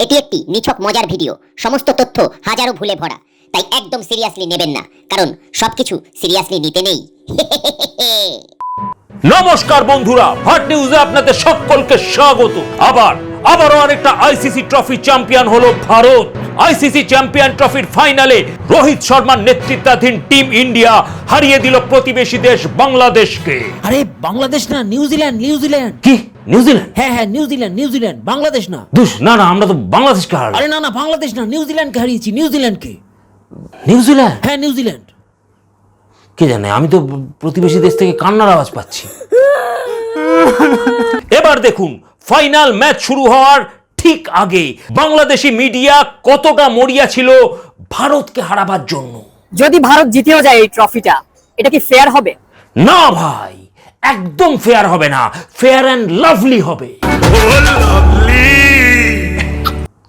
এটি একটি নিছক মজার ভিডিও, সমস্ত তথ্য হাজারো ভুলে ভরা, তাই একদম সিরিয়াসলি নেবেন না, কারণ সবকিছু সিরিয়াসলি নিতে নেই। নমস্কার বন্ধুরা, ভাট নিউজে আপনাদের সকলকে স্বাগত। আবারও আরেকটা আইসিসি ট্রফি চ্যাম্পিয়ন হলো ভারত। আইসিসি চ্যাম্পিয়ন ট্রফির ফাইনালে রোহিত শর্মার নেতৃত্বাধীন টিম ইন্ডিয়া হারিয়ে দিল প্রতিবেশী দেশ বাংলাদেশকে। আরে বাংলাদেশ না, নিউজিল্যান্ড। কি নিউজিল্যান্ড? হ্যাঁ, নিউজিল্যান্ড, বাংলাদেশ না। না আমরা তো বাংলাদেশকে হারালাম। আরে না, বাংলাদেশ না, নিউজিল্যান্ডকে হারিয়েছি। নিউজিল্যান্ড? হ্যাঁ, নিউজিল্যান্ড। কে জানে, আমি তো প্রতিবেশী দেশ থেকে কান্নার আওয়াজ পাচ্ছি। এবার দেখুন, ফাইনাল ম্যাচ শুরু হওয়ার ঠিক আগে বাংলাদেশি মিডিয়া কতটা মরিয়া ছিল ভারতকে হারাবার জন্য। যদি ভারত জিতেও যায় এই ট্রফিটা, এটা কি ফেয়ার হবে? না ভাই, একদম ফেয়ার হবে না, ফেয়ার অ্যান্ড লাভলি হবে।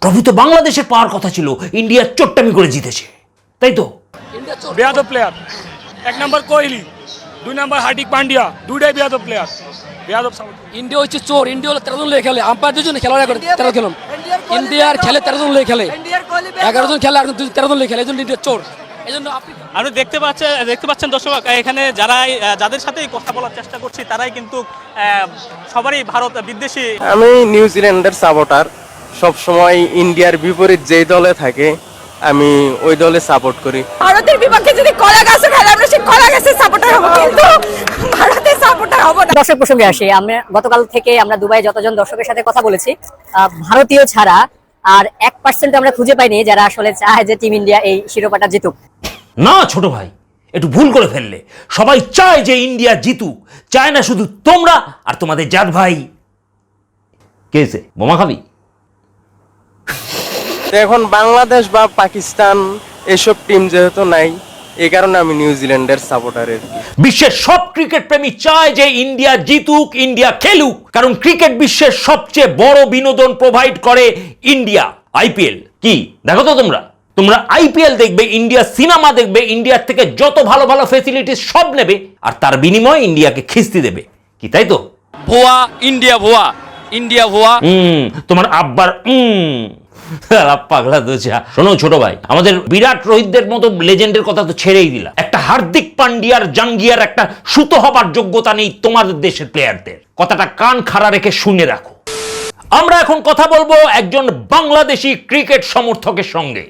ট্রফি তো বাংলাদেশে পাওয়ার কথা ছিল, ইন্ডিয়া চট্টামি করে জিতেছে, তাই তো? বেয়াদব প্লেয়ার, এক নম্বর কোহলি, দুই নম্বর হার্দিক পান্ডিয়া, দুইটাই বেয়াদব প্লেয়ার। বেয়াদব ইন্ডিয়া হচ্ছে চোর। ইন্ডিয়া হলো 13 জন লেগে খেলে, আম্পায়ার দুজন খেলোয়াড় করে 13 খেলুন। ইন্ডিয়ার খেলে 13 জন লেগে খেলে, 11 জন খেলে আর 13 জন লেগে খেলে, এই জন্য ইন্ডিয়া চোর। এই জন্য আপনি দেখতে পাচ্ছেন দর্শক, এখানে যাদের সাথে কথা বলার চেষ্টা করছি তারাই কিন্তু সবারই ভারত বিদ্বেষী। আমি নিউজিল্যান্ডের সাপোর্টার, সব সময় ইন্ডিয়ার বিপরীত যেই দলে থাকে আমি ওই দলে সাপোর্ট করি। ভারতের বিপক্ষে যদি কলা গাছও খেলে, আমরা সেই কলা গাছের সাপোর্টার হব, কিন্তু ভারতের সাপোর্টার হব না। দর্শক প্রসঙ্গে আসি, আমরা গতকাল থেকে আমরা দুবাই যতজন দর্শকের সাথে কথা বলেছি, ভারতীয় ছাড়া আর 1% আমরা খুঁজে পাইনি যারা আসলে চায় যে টিম ইন্ডিয়া এই শিরোপাটা জিতুক। না ছোট ভাই, একটু ভুল করে ফেললে। সবাই চায় যে ইন্ডিয়া জিতুক, চায় না শুধু তোমরা আর তোমাদের জাত ভাই। কেছে বোমা খাবি? এখন বাংলাদেশ বা পাকিস্তান এসব টিম যেহেতু নাই, এই কারণে আমি নিউজিল্যান্ডের সাপোর্টারের। বিশ্বের সব ক্রিকেট প্রেমী চায় যে ইন্ডিয়া জিতুক, ইন্ডিয়া খেলুক, কারণ ক্রিকেট বিশ্বের সবচেয়ে বড় বিনোদন প্রোভাইড করে ইন্ডিয়া। আইপিএল কি দেখো তো তোমরা আইপিএল দেখবে, ইন্ডিয়া সিনেমা দেখবে, ইন্ডিয়ার থেকে যত ভালো ভালো ফেসিলিটিস সব নেবে, আর তার বিনিময়ে ইন্ডিয়াকে খিস্তি দেবে, কি তাই তো? ভুয়া, ইন্ডিয়া ভুয়া। তোমার আব্বার পাগলা দোচা। শোনো ছোট ভাই, আমাদের বিরাট রোহিতদের মতো লেজেন্ডের কথা তো ছেড়েই দিলাম, একটা হার্দিক পান্ডিয়ার, জাঙ্গিয়ার একটা সুতো হবার যোগ্যতা নেই তোমাদের দেশের প্লেয়ারদের। কথাটা কান খাড়া রেখে শুনে রাখো। আমরা এখন কথা বলবো একজন বাংলাদেশি ক্রিকেট সমর্থকের সঙ্গে।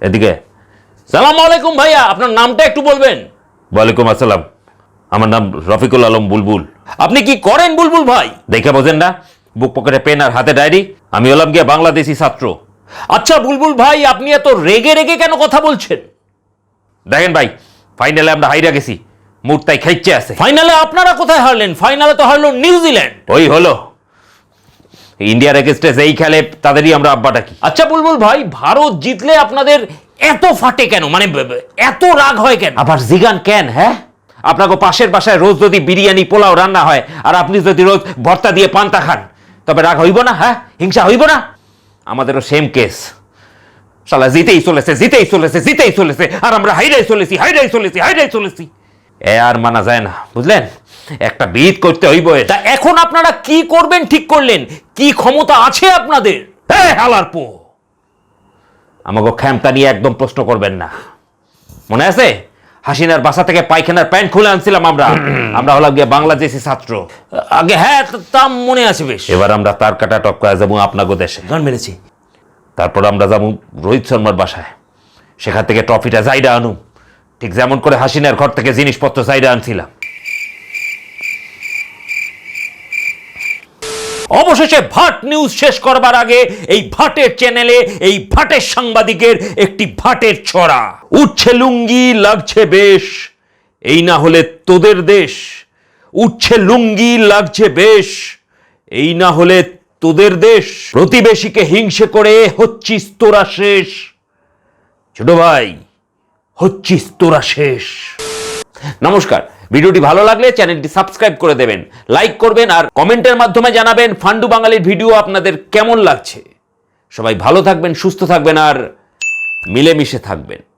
এদিকে সালাম আলাইকুম ভাইয়া, আপনার নামটা একটু বলবেন? ওয়ালাইকুম আসসালাম, আমার নাম রফিকুল আলম বুলবুল। আপনি কি করেন বুলবুল ভাই? দেখে বোঝেন না, বুক পকেটে পেন আর হাতে ডায়েরি। আমি হলাম গিয়ে বাংলাদেশি ছাত্র। আচ্ছা বুলবুল ভাই, আপনি এত রেগে কেন কথা বলছেন? দেখেন ভাই, ফাইনালে আমরা হাইরা গেছি, মুড তাই খাইচ্ছে আছে। ফাইনালে আপনারা কোথায় হারলেন? ফাইনালে তো হারলো নিউজিল্যান্ড। ওই হলো, ইন্ডিয়ার এগেইনস্টে যেই খেলে তাদেরই আমরা আব্বা ডাকি। আচ্ছা বুলবুল ভাই, ভারত জিতলে আপনাদের এত ফাটে কেন, মানে এত রাগ হয় কেন? আবার জিগান কেন? হ্যাঁ, আপনাকে পাশের বাসায় রোজ যদি বিরিয়ানি পোলাও রান্না হয় আর আপনি যদি রোজ ভর্তা দিয়ে পান্তা খান, তবে রাগ হইব না? হ্যাঁ, হিংসা হইব না? আমাদেরও সেম কেস, শালা জিতেই চলেছে, আর আমরা হাইরাই চলেছি। এ আর মানা যায় না, বুঝলেন? একটা বিট করতে হইব। তা এখন আপনারা কি করবেন ঠিক করলেন? কি ক্ষমতা আছে আপনাদের? হালার পো, আমাকে ক্ষমতা নিয়ে একদম প্রশ্ন করবেন না। মনে আছে হাসিনার বাসা থেকে পায়খানার প্যান্ট খুলে আনছিলাম আমরা হলাম গিয়ে বাংলাদেশি ছাত্র আগে। হ্যাঁ, তা মনে আছে বেশ। এবার আমরা তার কাটা টপকায় যাবো আপনাকে দেশে, গান মেরেছি। তারপর আমরা যাবো রোহিত শর্মার বাসায়, সেখান থেকে ট্রফিটা যাইরা আনুম, ঠিক যেমন করে হাসিনার ঘর থেকে জিনিসপত্র যাইরা আনছিলাম। অবশেষে ভাট নিউজ শেষ করবার আগে এই ভাটের চ্যানেলে এই ভাটের সাংবাদিকের একটি ভাটের ছড়া। উঠছে লুঙ্গি লাগছে বেশ, এই না হলে তোদের দেশ। উঠছে লুঙ্গি লাগছে বেশ, এই না হলে তোদের দেশ। প্রতিবেশীকে হিংসে করে হচ্ছিস তোরা শেষ। ছোট ভাই, হচ্ছিস তোরা শেষ। নমস্কার। ভিডিওটি ভালো লাগলে চ্যানেলটি সাবস্ক্রাইব করে দেবেন, লাইক করবেন আর কমেন্টের মাধ্যমে জানাবেন ফান্ডু বাঙালির ভিডিও আপনাদের কেমন লাগছে। সবাই ভালো থাকবেন, সুস্থ থাকবেন আর মিলেমিশে থাকবেন।